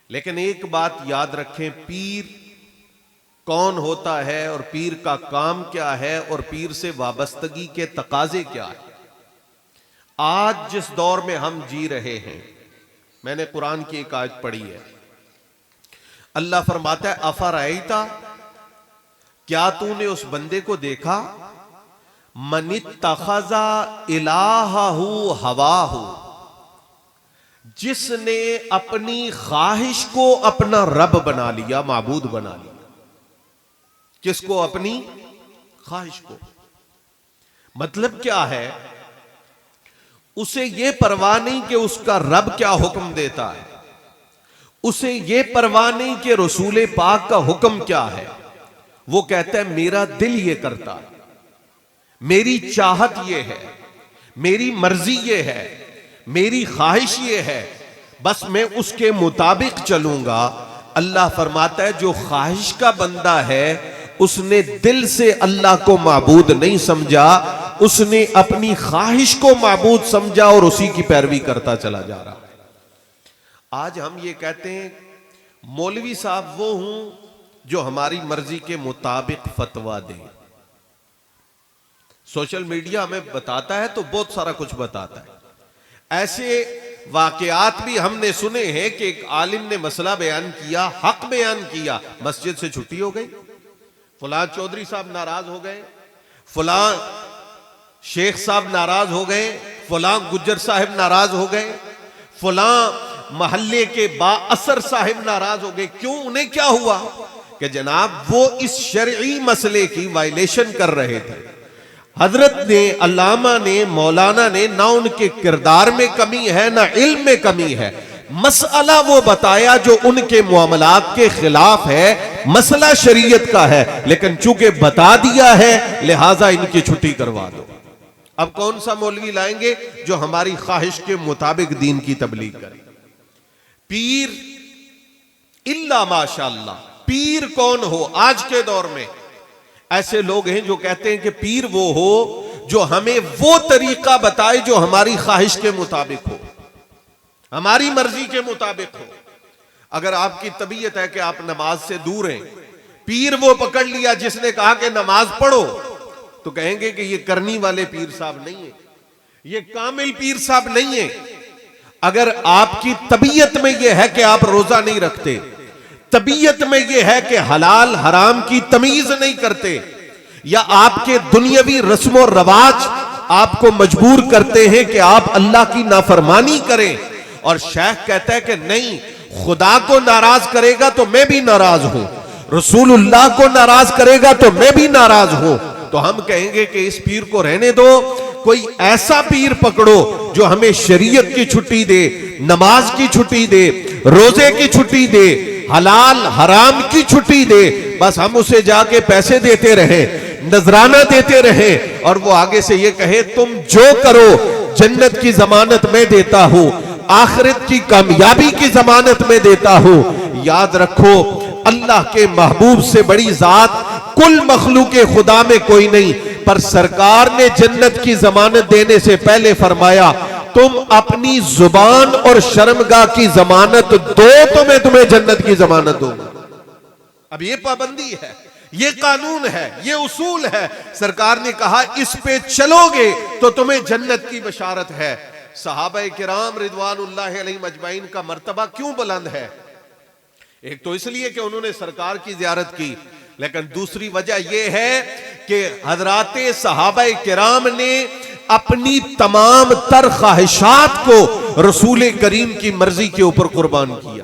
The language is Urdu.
لیکن ایک بات یاد رکھیں، پیر کون ہوتا ہے اور پیر کا کام کیا ہے اور پیر سے وابستگی کے تقاضے کیا ہے۔ آج جس دور میں ہم جی رہے ہیں، میں نے قرآن کی ایک آیت پڑھی ہے، اللہ فرماتا ہے افرأیتا، کیا تو نے اس بندے کو دیکھا، من اتخذ الہہ ہواہ، جس نے اپنی خواہش کو اپنا رب بنا لیا، معبود بنا لیا۔ کس کو؟ اپنی خواہش کو۔ مطلب کیا ہے؟ اسے یہ پرواہ نہیں کہ اس کا رب کیا حکم دیتا ہے، اسے یہ پرواہ نہیں کہ رسول پاک کا حکم کیا ہے، وہ کہتا ہے میرا دل یہ کرتا ہے، میری چاہت یہ ہے، میری مرضی یہ ہے، میری خواہش یہ ہے، بس میں اس کے مطابق چلوں گا۔ اللہ فرماتا ہے جو خواہش کا بندہ ہے اس نے دل سے اللہ کو معبود نہیں سمجھا، اس نے اپنی خواہش کو معبود سمجھا اور اسی کی پیروی کرتا چلا جا رہا ہے۔ آج ہم یہ کہتے ہیں مولوی صاحب وہ ہوں جو ہماری مرضی کے مطابق فتویٰ دیں۔ سوشل میڈیا ہمیں بتاتا ہے تو بہت سارا کچھ بتاتا ہے۔ ایسے واقعات بھی ہم نے سنے ہیں کہ ایک عالم نے مسئلہ بیان کیا، حق بیان کیا، مسجد سے چھٹی ہو گئی، فلاں چودھری صاحب ناراض ہو گئے، فلاں شیخ صاحب ناراض ہو گئے، فلاں گجر صاحب ناراض ہو گئے، فلاں محلے کے با اثر صاحب ناراض ہو گئے۔ کیوں؟ انہیں کیا ہوا کہ جناب وہ اس شرعی مسئلے کی وائلیشن کر رہے تھے۔ حضرت نے، علامہ نے، مولانا نے نہ ان کے کردار میں کمی ہے نہ علم میں کمی ہے، مسئلہ وہ بتایا جو ان کے معاملات کے خلاف ہے، مسئلہ شریعت کا ہے، لیکن چونکہ بتا دیا ہے لہٰذا ان کی چھٹی کروا دو۔ اب کون سا مولوی لائیں گے جو ہماری خواہش کے مطابق دین کی تبلیغ کرے؟ پیر الا ماشاءاللہ، پیر کون ہو؟ آج کے دور میں ایسے لوگ ہیں جو کہتے ہیں کہ پیر وہ ہو جو ہمیں وہ طریقہ بتائے جو ہماری خواہش کے مطابق ہو، ہماری مرضی کے مطابق ہو۔ اگر آپ کی طبیعت ہے کہ آپ نماز سے دور ہیں، پیر وہ پکڑ لیا جس نے کہا کہ نماز پڑھو، تو کہیں گے کہ یہ کرنی والے پیر صاحب نہیں ہیں، یہ کامل پیر صاحب نہیں ہیں۔ اگر آپ کی طبیعت میں یہ ہے کہ آپ روزہ نہیں رکھتے، طبیعت میں یہ ہے کہ حلال حرام کی تمیز نہیں کرتے، یا آپ کے دنیاوی رسم و رواج آپ کو مجبور کرتے ہیں کہ آپ اللہ کی نافرمانی کریں، اور شیخ کہتا ہے کہ نہیں، خدا کو ناراض کرے گا تو میں بھی ناراض ہوں، رسول اللہ کو ناراض کرے گا تو میں بھی ناراض ہوں، تو ہم کہیں گے کہ اس پیر کو رہنے دو، کوئی ایسا پیر پکڑو جو ہمیں شریعت کی چھٹی دے، نماز کی چھٹی دے، روزے کی چھٹی دے، حلال حرام کی چھٹی دے، بس ہم اسے جا کے پیسے دیتے رہیں، نذرانہ دیتے رہیں، اور وہ آگے سے یہ کہے تم جو کرو جنت کی ضمانت میں دیتا ہوں، آخرت کی کامیابی کی ضمانت میں دیتا ہوں۔ یاد رکھو اللہ کے محبوب سے بڑی ذات کل مخلوق خدا میں کوئی نہیں، پر سرکار نے جنت کی ضمانت دینے سے پہلے فرمایا تم اپنی زبان اور شرمگاہ کی ضمانت دو تو میں تمہیں جنت کی ضمانت دوں گا۔ اب یہ پابندی ہے، یہ قانون ہے، یہ اصول ہے، سرکار نے کہا اس پہ چلو گے تو تمہیں جنت کی بشارت ہے۔ صحابہ کرام رضوان اللہ علیہم اجمعین کا مرتبہ کیوں بلند ہے؟ ایک تو اس لیے کہ انہوں نے سرکار کی زیارت کی، لیکن دوسری وجہ یہ ہے کہ حضرات صحابہ کرام نے اپنی تمام تر خواہشات کو رسول کریم کی مرضی کے اوپر قربان کیا۔